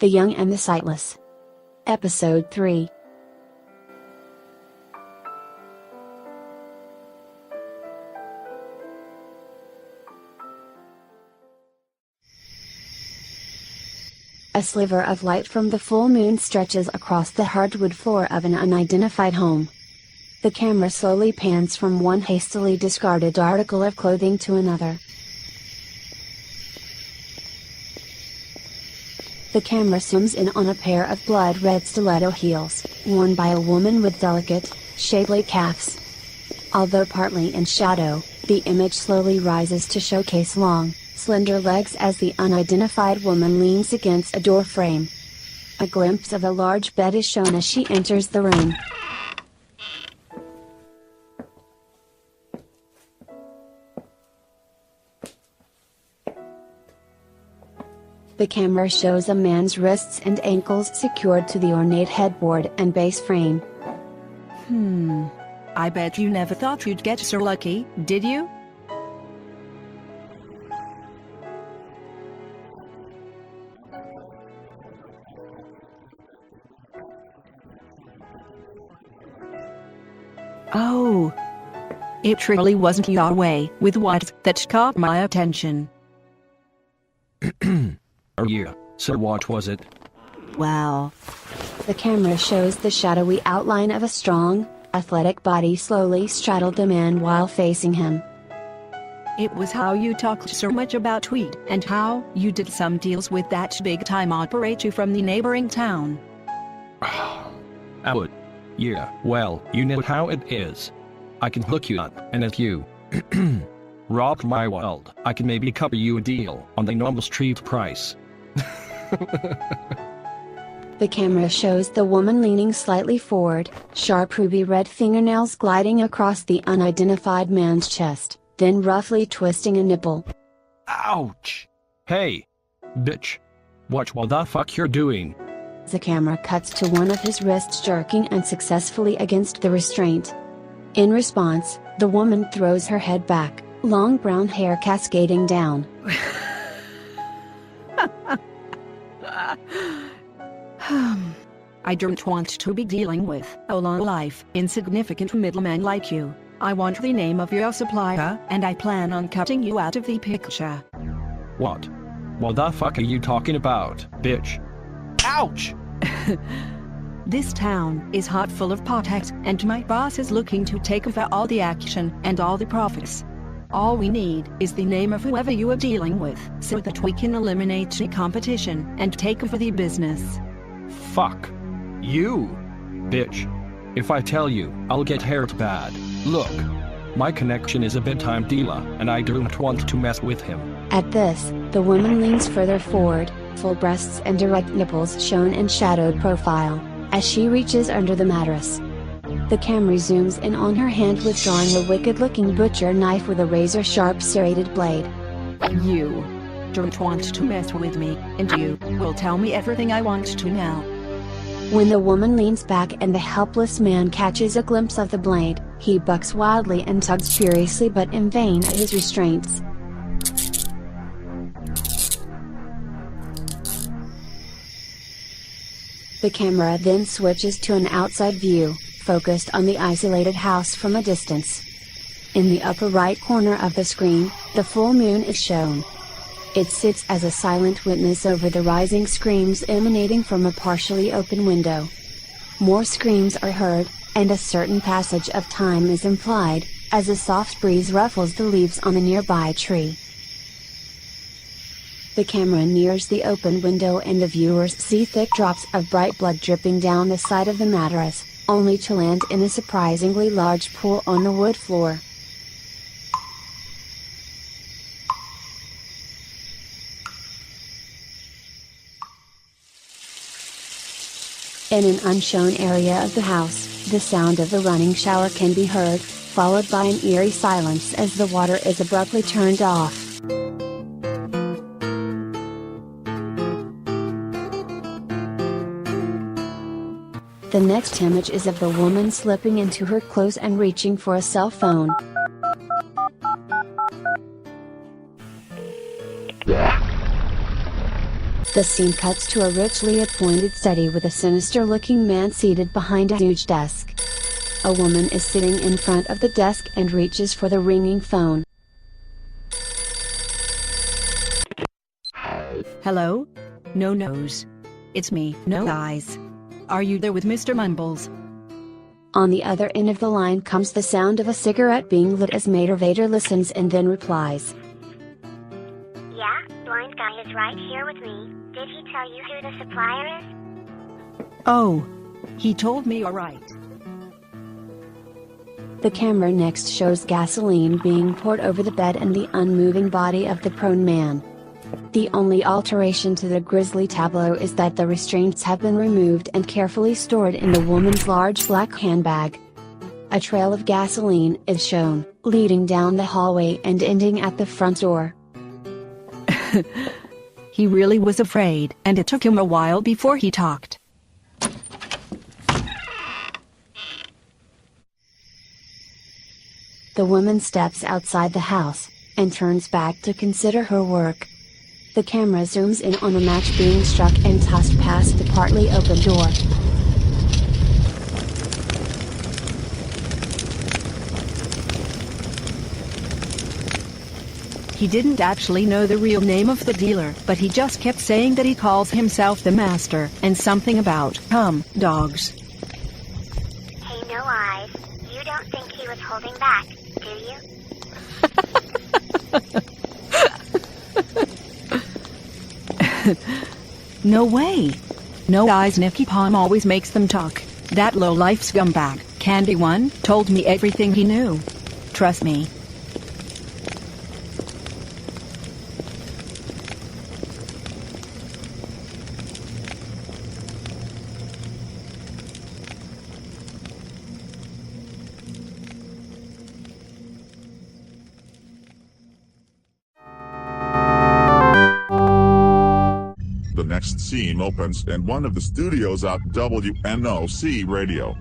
The Young and the Sightless. Episode 3. A sliver of light from the full moon stretches across the hardwood floor of an unidentified home. The camera slowly pans from one hastily discarded article of clothing to another. The camera zooms in on a pair of blood-red stiletto heels, worn by a woman with delicate, shapely calves. Although partly in shadow, the image slowly rises to showcase long, slender legs as the unidentified woman leans against a door frame. A glimpse of a large bed is shown as she enters the room. The camera shows a man's wrists and ankles secured to the ornate headboard and base frame. I bet you never thought you'd get so lucky, did you? Oh. It really wasn't your way with what that caught my attention. Oh yeah, so what was it? Well, The camera shows the shadowy outline of a strong, athletic body slowly straddle the man while facing him. it was how you talked so much about Tweed and how you did some deals with that big-time operator from the neighboring town. I would. Yeah, well, you know how it is. I can hook you up, and if you robbed my world, I can maybe cover you a deal on the normal street price. The camera shows the woman leaning slightly forward, sharp ruby red fingernails gliding across the unidentified man's chest, then roughly twisting a nipple. Ouch! Hey! Bitch! Watch what the fuck you're doing. The camera cuts to one of his wrists jerking unsuccessfully against the restraint. In response, the woman throws her head back, long brown hair cascading down. I don't want to be dealing with a low-life, insignificant middleman like you. I want the name of your supplier, and I plan on cutting you out of the picture. What? What the fuck are you talking about, bitch? Ouch! This town is hot full of potheads, and my boss is looking to take over all the action and all the profits. All we need is the name of whoever you are dealing with, so that we can eliminate the competition and take over the business. Fuck. You! Bitch. If I tell you, I'll get hurt bad. Look. My connection is a big-time dealer, and I don't want to mess with him. At this, the woman leans further forward, full breasts and erect nipples shown in shadowed profile, as she reaches under the mattress. The camera zooms in on her hand withdrawing a wicked-looking butcher knife with a razor-sharp serrated blade. You don't want to mess with me, and you will tell me everything I want to know. When the woman leans back and the helpless man catches a glimpse of the blade, he bucks wildly and tugs furiously but in vain at his restraints. The camera then switches to an outside view, focused on the isolated house from a distance. In the upper right corner of the screen, the full moon is shown. It sits as a silent witness over the rising screams emanating from a partially open window. More screams are heard, and a certain passage of time is implied, as a soft breeze ruffles the leaves on a nearby tree. The camera nears the open window and the viewers see thick drops of bright blood dripping down the side of the mattress, only to land in a surprisingly large pool on the wood floor. In an unshown area of the house, the sound of a running shower can be heard, followed by an eerie silence as the water is abruptly turned off. The next image is of the woman slipping into her clothes and reaching for a cell phone. The scene cuts to a richly appointed study with a sinister-looking man seated behind a huge desk. A woman is sitting in front of the desk and reaches for the ringing phone. Hello? No nose. It's me, No Eyes. Are you there with Mr. Mumbles? On the other end of the line comes the sound of a cigarette being lit as Mater Vader listens and then replies. Yeah, blind guy is right here with me. Did he tell you who the supplier is? Oh. He told me alright. The camera next shows gasoline being poured over the bed and the unmoving body of the prone man. The only alteration to the grisly tableau is that the restraints have been removed and carefully stored in the woman's large black handbag. A trail of gasoline is shown, leading down the hallway and ending at the front door. He really was afraid, and it took him a while before he talked. The woman steps outside the house, and turns back to consider her work. The camera zooms in on a match being struck and tossed past the partly open door. He didn't actually know the real name of the dealer, but he just kept saying that he calls himself the master, and something about, dogs. Hey, No Eyes, you don't think he was holding back, do you? No way. No Eyes Nicky Palm always makes them talk. That low-life scumbag, Candy One, told me everything he knew. Trust me. The next scene opens in one of the studios at WNOC Radio.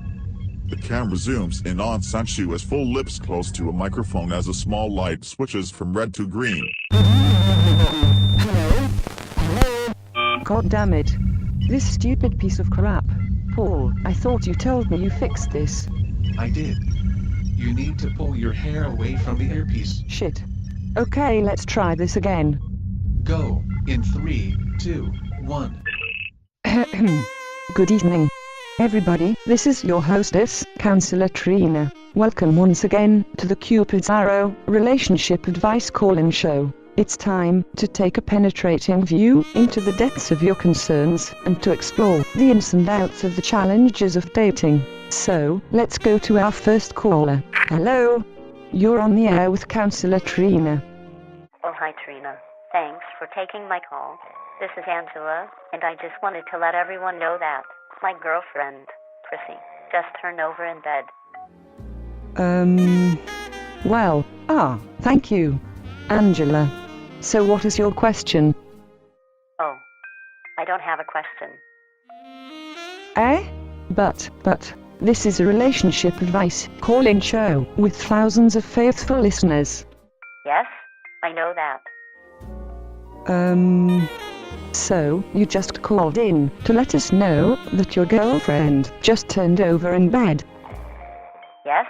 The camera zooms in on Sanchu with full lips close to a microphone as a small light switches from red to green. God damn it. This stupid piece of crap. Paul, I thought you told me you fixed this. I did. You need to pull your hair away from the earpiece. Shit. Okay, let's try this again. Go, in 3, 2, 1. Good evening, everybody. This is your hostess, Counselor Trina. Welcome once again to the Cupid's Arrow Relationship Advice Call-in Show. It's time to take a penetrating view into the depths of your concerns and to explore the ins and outs of the challenges of dating. So, let's go to our first caller. Hello? You're on the air with Counselor Trina. Oh, hi, Trina. Thanks for taking my call. This is Angela, and I just wanted to let everyone know that my girlfriend, Prissy, just turned over in bed. Thank you, Angela. So what is your question? Oh, I don't have a question. Eh? But, this is a relationship advice call-in show with thousands of faithful listeners. Yes, I know that. So, you just called in to let us know that your girlfriend just turned over in bed. Yes,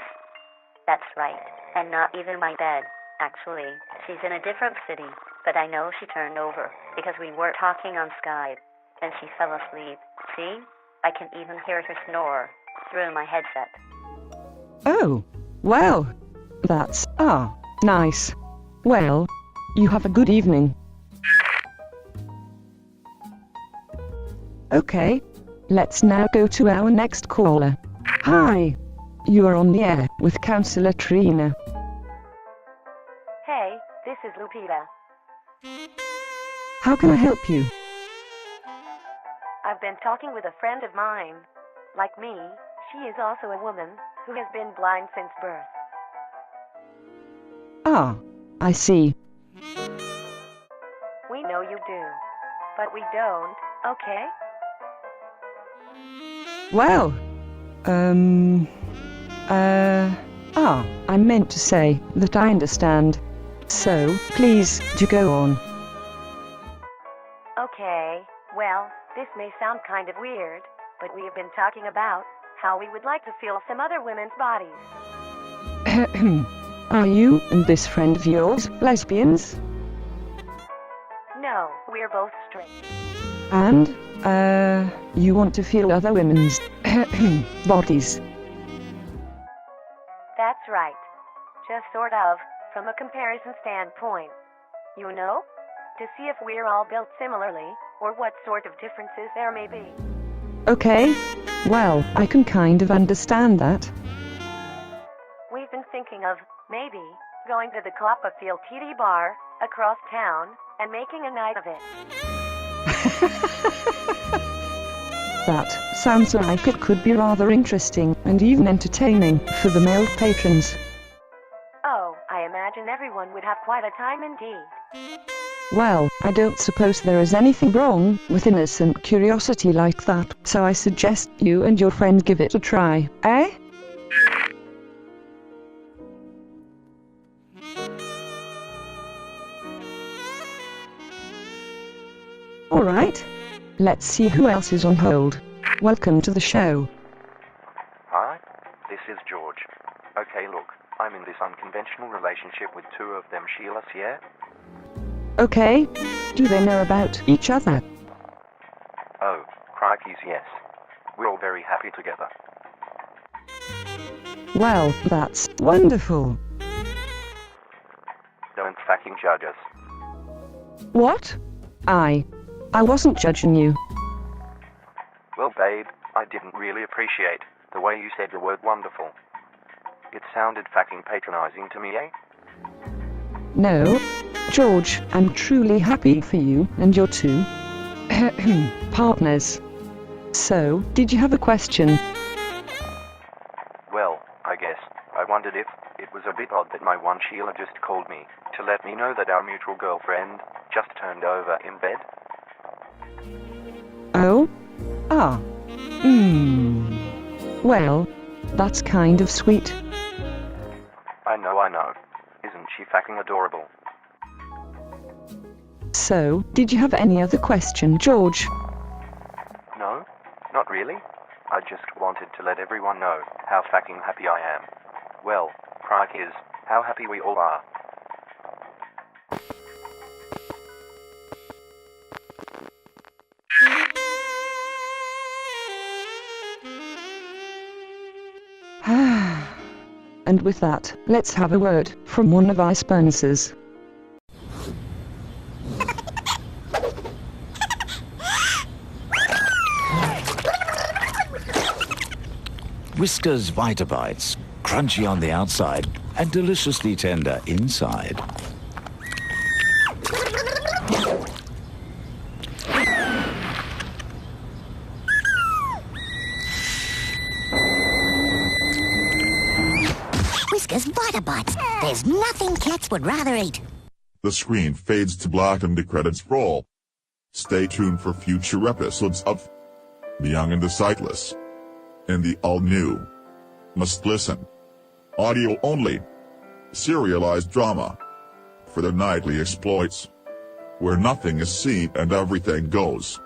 that's right. And not even my bed, actually. She's in a different city, but I know she turned over because we were talking on Skype, and she fell asleep. See? I can even hear her snore through my headset. Oh, well, that's, nice. Well, you have a good evening. Okay, let's now go to our next caller. Hi, you are on the air with Counselor Trina. Hey, this is Lupita. How can I help you? I've been talking with a friend of mine. Like me, she is also a woman who has been blind since birth. I see. We know you do, but we don't, okay? Well, I meant to say that I understand. So, please, do go on. Okay, This may sound kind of weird, but we have been talking about how we would like to feel some other women's bodies. Are you and this friend of yours lesbians? No, we're both straight. And, you want to feel other women's bodies? That's right. Just sort of, from a comparison standpoint. You know? To see if we're all built similarly, or what sort of differences there may be. Okay. Well, I can kind of understand that. We've been thinking of, maybe, going to the Copperfield TD bar, across town, and making a night of it. That sounds like it could be rather interesting, and even entertaining, for the male patrons. Oh, I imagine everyone would have quite a time indeed. Well, I don't suppose there is anything wrong with innocent curiosity like that, so I suggest you and your friend give it a try, eh? Alright. Let's see who else is on hold. Welcome to the show. Hi, this is George. Okay, look, I'm in this unconventional relationship with two of them Sheilas, yeah? Okay. Do they know about each other? Oh, crikeys, yes. We're all very happy together. Well, that's wonderful. Don't fucking judge us. What? I wasn't judging you. Well, babe, I didn't really appreciate the way you said the word wonderful. It sounded fucking patronizing to me, eh? No. George, I'm truly happy for you and your two partners. So, did you have a question? Well, I guess I wondered if it was a bit odd that my one Sheila just called me to let me know that our mutual girlfriend just turned over in bed. Oh? Ah. Well, that's kind of sweet. I know. Isn't she fucking adorable? So, did you have any other question, George? No, not really. I just wanted to let everyone know how fucking happy I am. Well, crike is, how happy we all are. And with that, let's have a word from one of our sponsors. Whiskas Vitabites, crunchy on the outside and deliciously tender inside. Whiskas Vitabites. There's nothing cats would rather eat. The screen fades to black and the credits roll. Stay tuned for future episodes of The Young and the Sightless. And the all-new Must Listen audio only serialized drama for the nightly exploits, where nothing is seen and everything goes.